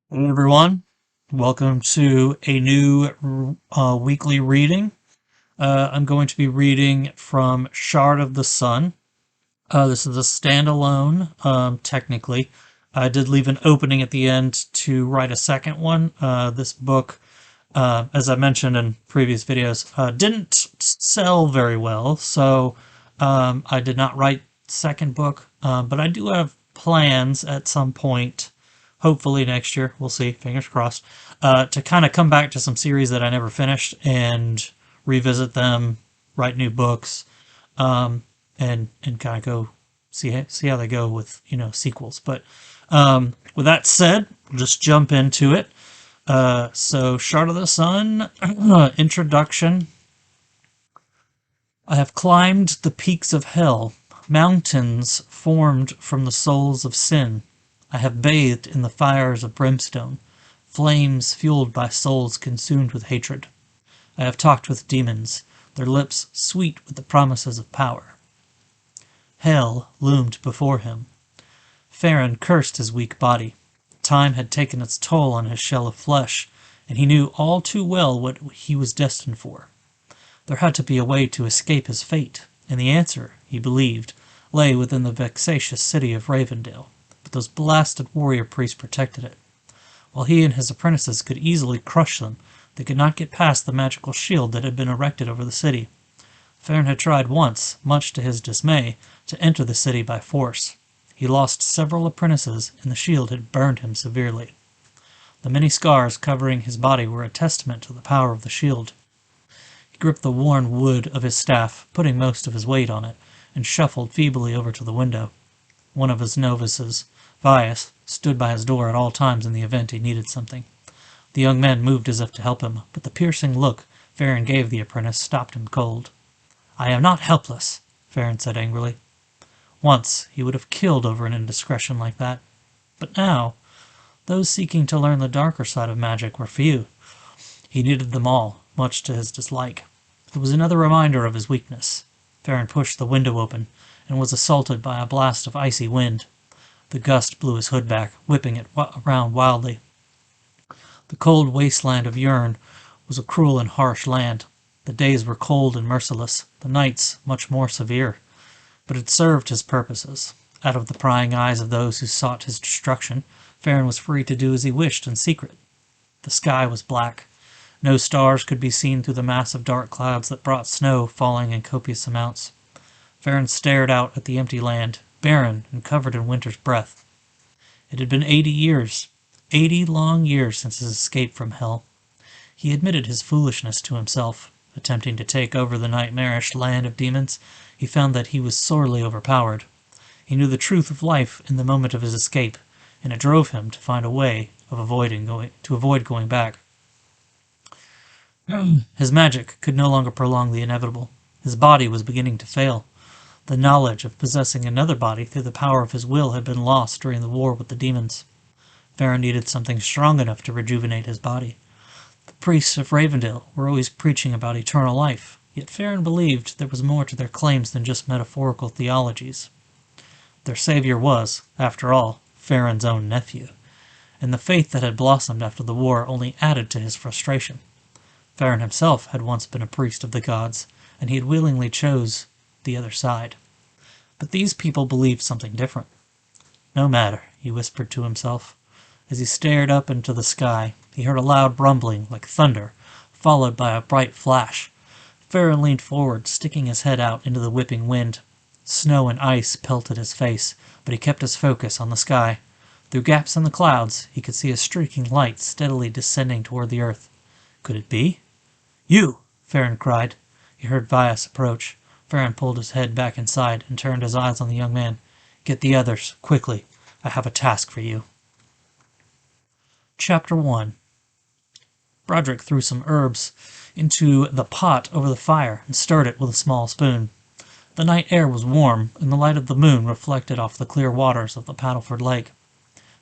Hey everyone, welcome to a new weekly reading. I'm going to be reading from Shard of the Sun. This is a standalone, technically. I did leave an opening at the end to write a second one. This book, as I mentioned in previous videos, didn't sell very well, so I did not write second book, but I do have plans at some point, hopefully next year, we'll see, fingers crossed, to kind of come back to some series that I never finished and revisit them, write new books, and kind of go see how they go with sequels. But with that said, we'll just jump into it. So Shard of the Sun introduction. I have climbed the peaks of hell, mountains formed from the souls of sin. I have bathed in the fires of brimstone, flames fueled by souls consumed with hatred. I have talked with demons, their lips sweet with the promises of power. Hell loomed before him. Farron cursed his weak body. Time had taken its toll on his shell of flesh, and he knew all too well what he was destined for. There had to be a way to escape his fate, and the answer, he believed, lay within the vexatious city of Ravendale, but those blasted warrior priests protected it. While he and his apprentices could easily crush them, they could not get past the magical shield that had been erected over the city. Farron had tried once, much to his dismay, to enter the city by force. He lost several apprentices, and the shield had burned him severely. The many scars covering his body were a testament to the power of the shield. He gripped the worn wood of his staff, putting most of his weight on it, and shuffled feebly over to the window. One of his novices, Vias, stood by his door at all times in the event he needed something. The young man moved as if to help him, but the piercing look Farron gave the apprentice stopped him cold. "I am not helpless," Farron said angrily. Once he would have killed over an indiscretion like that. But now, those seeking to learn the darker side of magic were few. He needed them all, much to his dislike. It was another reminder of his weakness. Farron pushed the window open, and was assaulted by a blast of icy wind. The gust blew his hood back, whipping it around wildly. The cold wasteland of Yurn was a cruel and harsh land. The days were cold and merciless, the nights much more severe. But it served his purposes. Out of the prying eyes of those who sought his destruction, Farron was free to do as he wished in secret. The sky was black. No stars could be seen through the mass of dark clouds that brought snow falling in copious amounts. Farron stared out at the empty land, barren and covered in winter's breath. It had been 80 years, 80 long years since his escape from hell. He admitted his foolishness to himself. Attempting to take over the nightmarish land of demons, he found that he was sorely overpowered. He knew the truth of life in the moment of his escape, and it drove him to find a way of avoid going back. His magic could no longer prolong the inevitable. His body was beginning to fail. The knowledge of possessing another body through the power of his will had been lost during the war with the demons. Farron needed something strong enough to rejuvenate his body. The priests of Ravendale were always preaching about eternal life, yet Farron believed there was more to their claims than just metaphorical theologies. Their savior was, after all, Farron's own nephew, and the faith that had blossomed after the war only added to his frustration. Farron himself had once been a priest of the gods, and he had willingly chose the other side. But these people believed something different. No matter, he whispered to himself. As he stared up into the sky, he heard a loud rumbling like thunder, followed by a bright flash. Farron leaned forward, sticking his head out into the whipping wind. Snow and ice pelted his face, but he kept his focus on the sky. Through gaps in the clouds, he could see a streaking light steadily descending toward the earth. Could it be? "You!" Farron cried. He heard Vias approach. Farron pulled his head back inside and turned his eyes on the young man. "Get the others, quickly. I have a task for you." Chapter 1. Broderick threw some herbs into the pot over the fire and stirred it with a small spoon. The night air was warm, and the light of the moon reflected off the clear waters of the Paddleford Lake.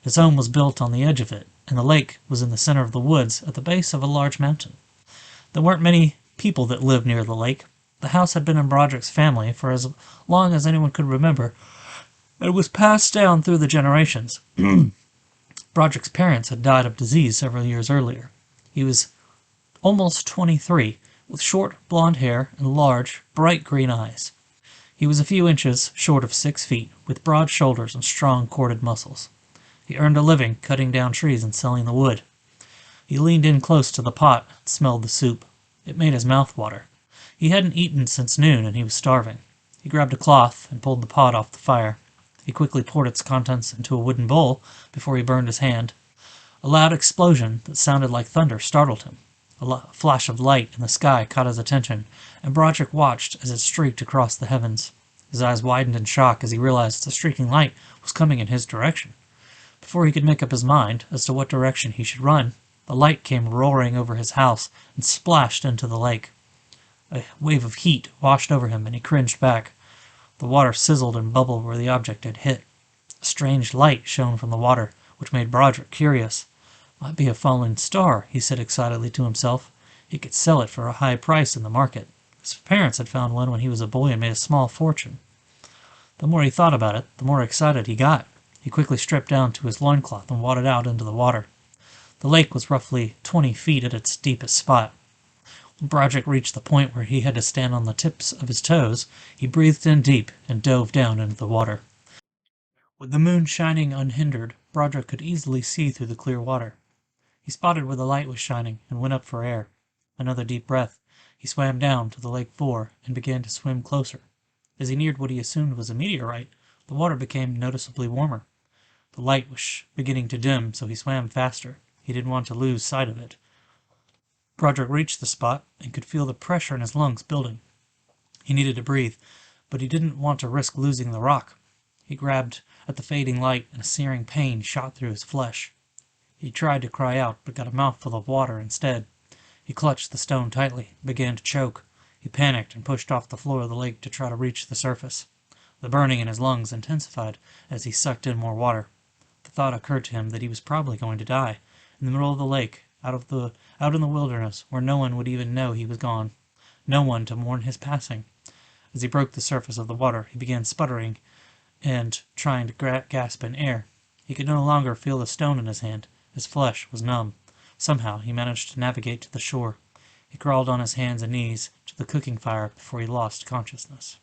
His home was built on the edge of it, and the lake was in the center of the woods at the base of a large mountain. There weren't many people that lived near the lake. The house had been in Broderick's family for as long as anyone could remember, and it was passed down through the generations. Broderick's parents had died of disease several years earlier. He was almost 23, with short blond hair and large, bright green eyes. He was a few inches short of 6 feet, with broad shoulders and strong corded muscles. He earned a living cutting down trees and selling the wood. He leaned in close to the pot and smelled the soup. It made his mouth water. He hadn't eaten since noon and he was starving. He grabbed a cloth and pulled the pot off the fire. He quickly poured its contents into a wooden bowl before he burned his hand. A loud explosion that sounded like thunder startled him. A flash of light in the sky caught his attention, and Broderick watched as it streaked across the heavens. His eyes widened in shock as he realized the streaking light was coming in his direction. Before he could make up his mind as to what direction he should run, the light came roaring over his house and splashed into the lake. A wave of heat washed over him, and he cringed back. The water sizzled and bubbled where the object had hit. A strange light shone from the water, which made Broderick curious. "Might be a falling star," he said excitedly to himself. He could sell it for a high price in the market. His parents had found one when he was a boy and made a small fortune. The more he thought about it, the more excited he got. He quickly stripped down to his loincloth and waded out into the water. The lake was roughly 20 feet at its deepest spot. When Broderick reached the point where he had to stand on the tips of his toes, he breathed in deep and dove down into the water. With the moon shining unhindered, Broderick could easily see through the clear water. He spotted where the light was shining and went up for air. Another deep breath. He swam down to the lake floor and began to swim closer. As he neared what he assumed was a meteorite, the water became noticeably warmer. The light was beginning to dim, so he swam faster. He didn't want to lose sight of it. Broderick reached the spot and could feel the pressure in his lungs building. He needed to breathe, but he didn't want to risk losing the rock. He grabbed at the fading light, and a searing pain shot through his flesh. He tried to cry out, but got a mouthful of water instead. He clutched the stone tightly, and began to choke. He panicked and pushed off the floor of the lake to try to reach the surface. The burning in his lungs intensified as he sucked in more water. The thought occurred to him that he was probably going to die, in the middle of the lake, out in the wilderness, where no one would even know he was gone. No one to mourn his passing. As he broke the surface of the water, he began sputtering and trying to gasp in air. He could no longer feel the stone in his hand. His flesh was numb. Somehow he managed to navigate to the shore. He crawled on his hands and knees to the cooking fire before he lost consciousness.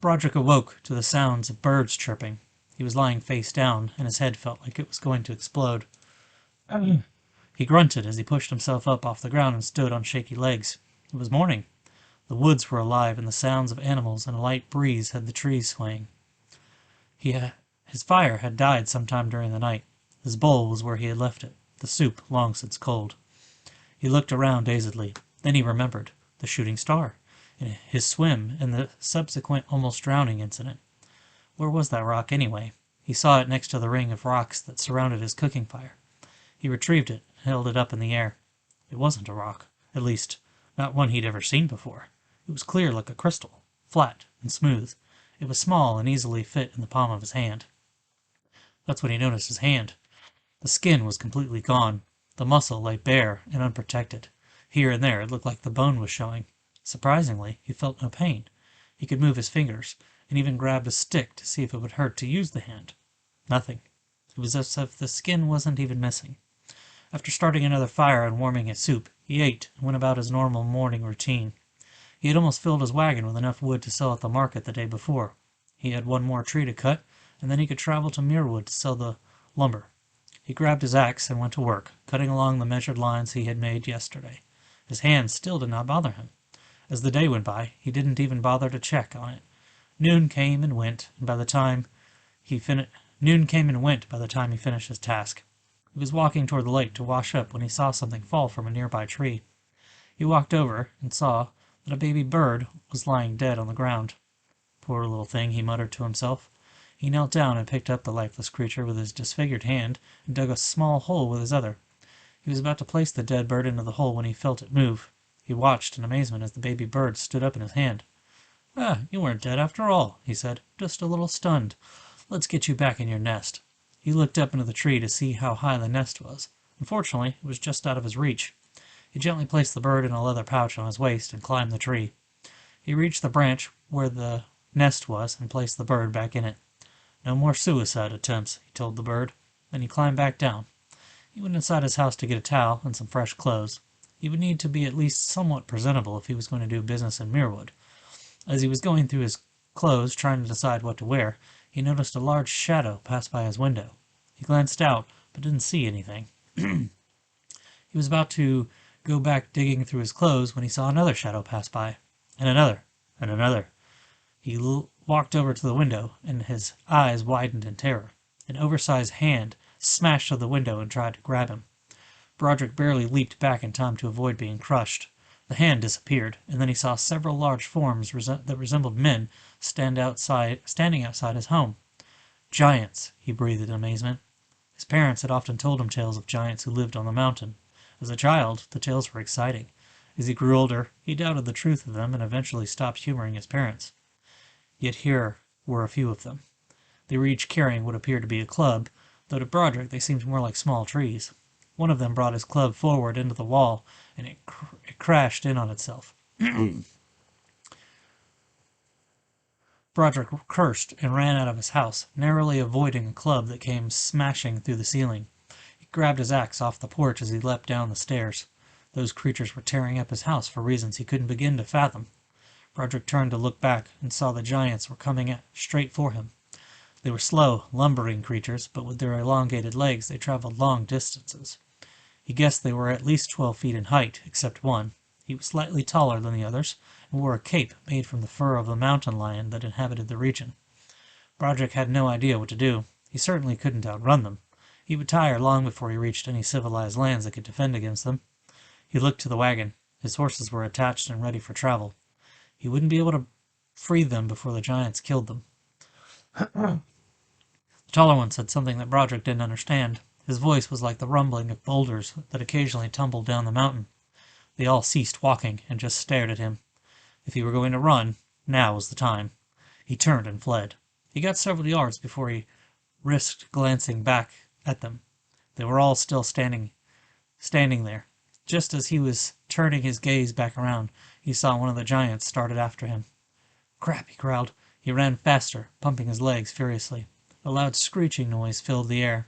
Broderick awoke to the sounds of birds chirping. He was lying face down, and his head felt like it was going to explode. He grunted as he pushed himself up off the ground and stood on shaky legs. It was morning. The woods were alive, and the sounds of animals and a light breeze had the trees swaying. His fire had died sometime during the night. His bowl was where he had left it, the soup long since cold. He looked around dazedly. Then he remembered the shooting star, and his swim, and the subsequent almost drowning incident. Where was that rock, anyway? He saw it next to the ring of rocks that surrounded his cooking fire. He retrieved it and held it up in the air. It wasn't a rock, at least, not one he'd ever seen before. It was clear like a crystal, flat and smooth. It was small and easily fit in the palm of his hand. That's when he noticed his hand. The skin was completely gone. The muscle lay bare and unprotected. Here and there it looked like the bone was showing. Surprisingly, he felt no pain. He could move his fingers, and even grabbed a stick to see if it would hurt to use the hand. Nothing. It was as if the skin wasn't even missing. After starting another fire and warming his soup, he ate and went about his normal morning routine. He had almost filled his wagon with enough wood to sell at the market the day before. He had one more tree to cut, and then he could travel to Muirwood to sell the lumber. He grabbed his axe and went to work, cutting along the measured lines he had made yesterday. His hands still did not bother him. As the day went by, he didn't even bother to check on it. Noon came and went by the time he finished his task. He was walking toward the lake to wash up when he saw something fall from a nearby tree. He walked over and saw that a baby bird was lying dead on the ground. Poor little thing, he muttered to himself. He knelt down and picked up the lifeless creature with his disfigured hand and dug a small hole with his other. He was about to place the dead bird into the hole when he felt it move. He watched in amazement as the baby bird stood up in his hand. "Ah, you weren't dead after all," he said. "Just a little stunned. Let's get you back in your nest." He looked up into the tree to see how high the nest was. Unfortunately, it was just out of his reach. He gently placed the bird in a leather pouch on his waist and climbed the tree. He reached the branch where the nest was and placed the bird back in it. "No more suicide attempts," he told the bird. Then he climbed back down. He went inside his house to get a towel and some fresh clothes. He would need to be at least somewhat presentable if he was going to do business in Muirwood. As he was going through his clothes, trying to decide what to wear, he noticed a large shadow pass by his window. He glanced out, but didn't see anything. He was about to go back digging through his clothes when he saw another shadow pass by, and another, and another. He walked over to the window, and his eyes widened in terror. An oversized hand smashed through the window and tried to grab him. Broderick barely leaped back in time to avoid being crushed. The hand disappeared, and then he saw several large forms that resembled men standing outside his home. Giants, he breathed in amazement. His parents had often told him tales of giants who lived on the mountain. As a child, the tales were exciting. As he grew older, he doubted the truth of them and eventually stopped humoring his parents. Yet here were a few of them. They were each carrying what appeared to be a club, though to Broderick they seemed more like small trees. One of them brought his club forward into the wall, and it crashed in on itself. Broderick cursed and ran out of his house, narrowly avoiding a club that came smashing through the ceiling. He grabbed his axe off the porch as he leapt down the stairs. Those creatures were tearing up his house for reasons he couldn't begin to fathom. Broderick turned to look back and saw the giants were coming straight for him. They were slow, lumbering creatures, but with their elongated legs they traveled long distances. He guessed they were at least 12 feet in height, except one. He was slightly taller than the others, and wore a cape made from the fur of the mountain lion that inhabited the region. Broderick had no idea what to do. He certainly couldn't outrun them. He would tire long before he reached any civilized lands that could defend against them. He looked to the wagon. His horses were attached and ready for travel. He wouldn't be able to free them before the giants killed them. The taller one said something that Broderick didn't understand. His voice was like the rumbling of boulders that occasionally tumbled down the mountain. They all ceased walking and just stared at him. If he were going to run, now was the time. He turned and fled. He got several yards before he risked glancing back at them. They were all still standing there. Just as he was turning his gaze back around, he saw one of the giants started after him. "Crap," he growled. He ran faster, pumping his legs furiously. A loud screeching noise filled the air.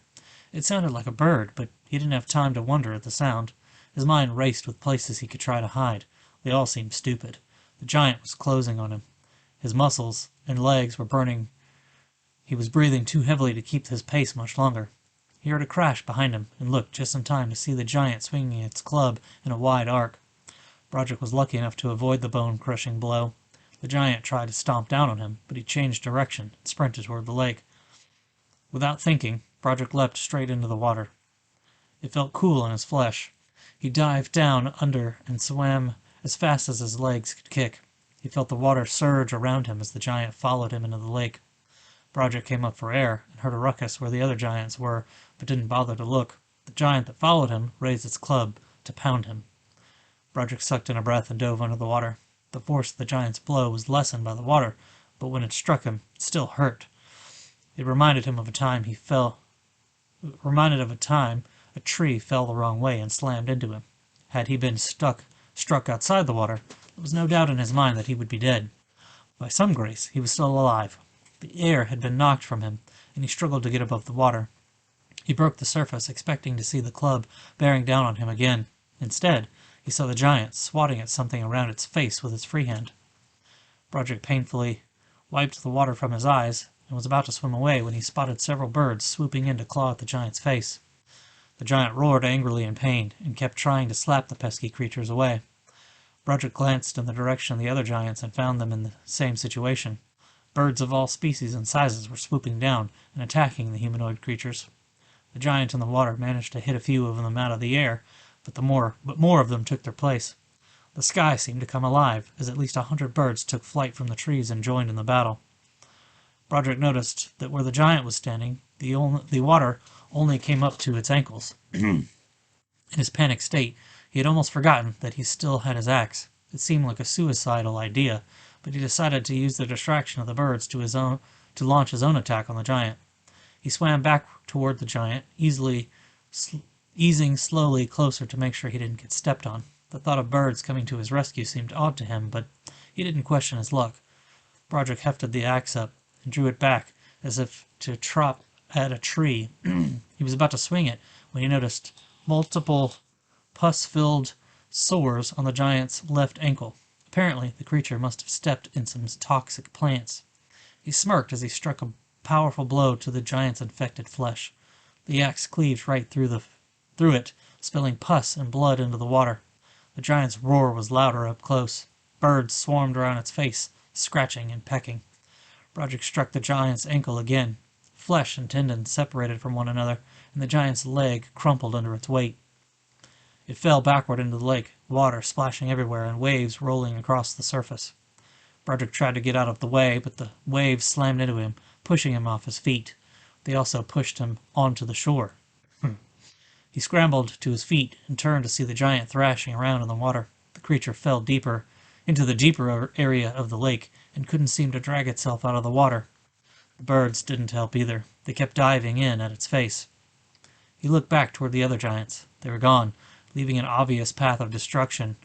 It sounded like a bird, but he didn't have time to wonder at the sound. His mind raced with places he could try to hide. They all seemed stupid. The giant was closing on him. His muscles and legs were burning. He was breathing too heavily to keep his pace much longer. He heard a crash behind him and looked just in time to see the giant swinging its club in a wide arc. Broderick was lucky enough to avoid the bone-crushing blow. The giant tried to stomp down on him, but he changed direction and sprinted toward the lake. Without thinking, Broderick leapt straight into the water. It felt cool in his flesh. He dived down under and swam as fast as his legs could kick. He felt the water surge around him as the giant followed him into the lake. Broderick came up for air and heard a ruckus where the other giants were, but didn't bother to look. The giant that followed him raised its club to pound him. Broderick sucked in a breath and dove under the water. The force of the giant's blow was lessened by the water, but when it struck him, it still hurt. It reminded him of a time a tree fell the wrong way and slammed into him. Had he been struck outside the water, there was no doubt in his mind that he would be dead. By some grace, he was still alive. The air had been knocked from him, and he struggled to get above the water. He broke the surface, expecting to see the club bearing down on him again. Instead, he saw the giant swatting at something around its face with its free hand. Broderick painfully wiped the water from his eyes and was about to swim away when he spotted several birds swooping in to claw at the giant's face. The giant roared angrily in pain and kept trying to slap the pesky creatures away. Broderick glanced in the direction of the other giants and found them in the same situation. Birds of all species and sizes were swooping down and attacking the humanoid creatures. The giant in the water managed to hit a few of them out of the air, but more of them took their place. The sky seemed to come alive, as at least 100 birds took flight from the trees and joined in the battle. Broderick noticed that where the giant was standing, the water only came up to its ankles. In his panicked state, he had almost forgotten that he still had his axe. It seemed like a suicidal idea, but he decided to use the distraction of the birds to launch his own attack on the giant. He swam back toward the giant, easing slowly closer to make sure he didn't get stepped on. The thought of birds coming to his rescue seemed odd to him, but he didn't question his luck. Broderick hefted the axe up and drew it back as if to at a tree. He was about to swing it when he noticed multiple pus-filled sores on the giant's left ankle. Apparently, the creature must have stepped in some toxic plants. He smirked as he struck a powerful blow to the giant's infected flesh. The axe cleaved right through it, spilling pus and blood into the water. The giant's roar was louder up close. Birds swarmed around its face, scratching and pecking. Broderick struck the giant's ankle again. Flesh and tendons separated from one another, and the giant's leg crumpled under its weight. It fell backward into the lake, water splashing everywhere and waves rolling across the surface. Broderick tried to get out of the way, but the waves slammed into him, pushing him off his feet. They also pushed him onto the shore. He scrambled to his feet and turned to see the giant thrashing around in the water. The creature fell deeper into the deeper area of the lake and couldn't seem to drag itself out of the water. The birds didn't help either. They kept diving in at its face. He looked back toward the other giants. They were gone, leaving an obvious path of destruction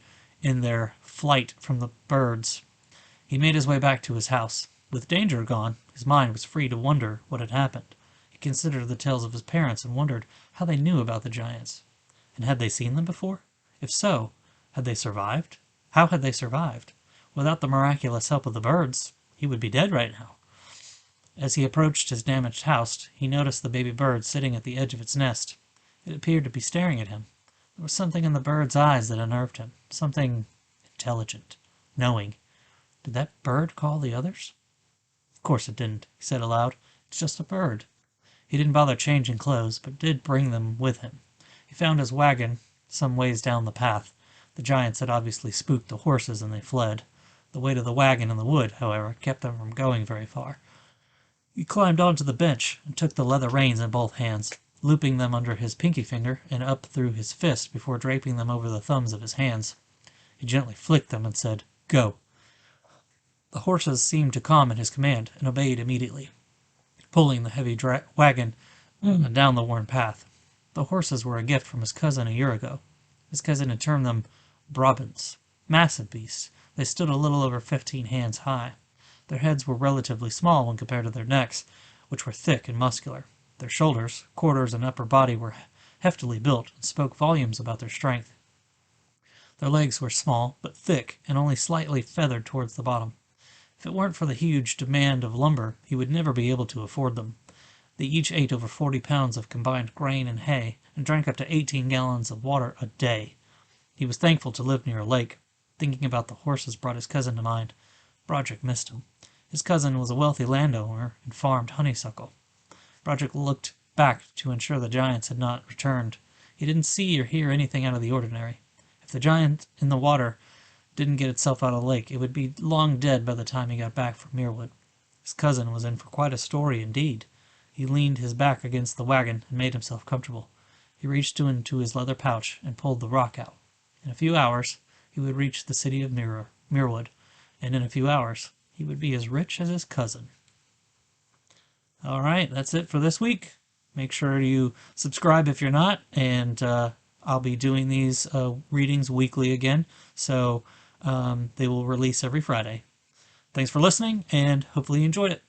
in their flight from the birds. He made his way back to his house. With danger gone, his mind was free to wonder what had happened. He considered the tales of his parents and wondered how they knew about the giants. And had they seen them before? If so, had they survived? How had they survived? Without the miraculous help of the birds, he would be dead right now. As he approached his damaged house, he noticed the baby bird sitting at the edge of its nest. It appeared to be staring at him. There was something in the bird's eyes that unnerved him. Something intelligent, knowing. Did that bird call the others? Of course it didn't, he said aloud. It's just a bird. He didn't bother changing clothes, but did bring them with him. He found his wagon some ways down the path. The giants had obviously spooked the horses and they fled. The weight of the wagon in the wood, however, kept them from going very far. He climbed onto the bench and took the leather reins in both hands, looping them under his pinky finger and up through his fist before draping them over the thumbs of his hands. He gently flicked them and said, "Go." The horses seemed to calm at his command and obeyed immediately, pulling the heavy wagon down the worn path. The horses were a gift from his cousin a year ago. His cousin had termed them Brabants, massive beasts. They stood a little over 15 hands high. Their heads were relatively small when compared to their necks, which were thick and muscular. Their shoulders, quarters, and upper body were heftily built and spoke volumes about their strength. Their legs were small, but thick, and only slightly feathered towards the bottom. If it weren't for the huge demand of lumber, he would never be able to afford them. They each ate over 40 pounds of combined grain and hay, and drank up to 18 gallons of water a day. He was thankful to live near a lake. Thinking about the horses brought his cousin to mind. Broderick missed him. His cousin was a wealthy landowner and farmed honeysuckle. Broderick looked back to ensure the giants had not returned. He didn't see or hear anything out of the ordinary. If the giant in the water didn't get itself out of the lake, it would be long dead by the time he got back from Muirwood. His cousin was in for quite a story indeed. He leaned his back against the wagon and made himself comfortable. He reached into his leather pouch and pulled the rock out. In a few hours, he would reach the city of Muirwood, and in a few hours, he would be as rich as his cousin. All right, that's it for this week. Make sure you subscribe if you're not, and I'll be doing these readings weekly again, so they will release every Friday. Thanks for listening, and hopefully you enjoyed it.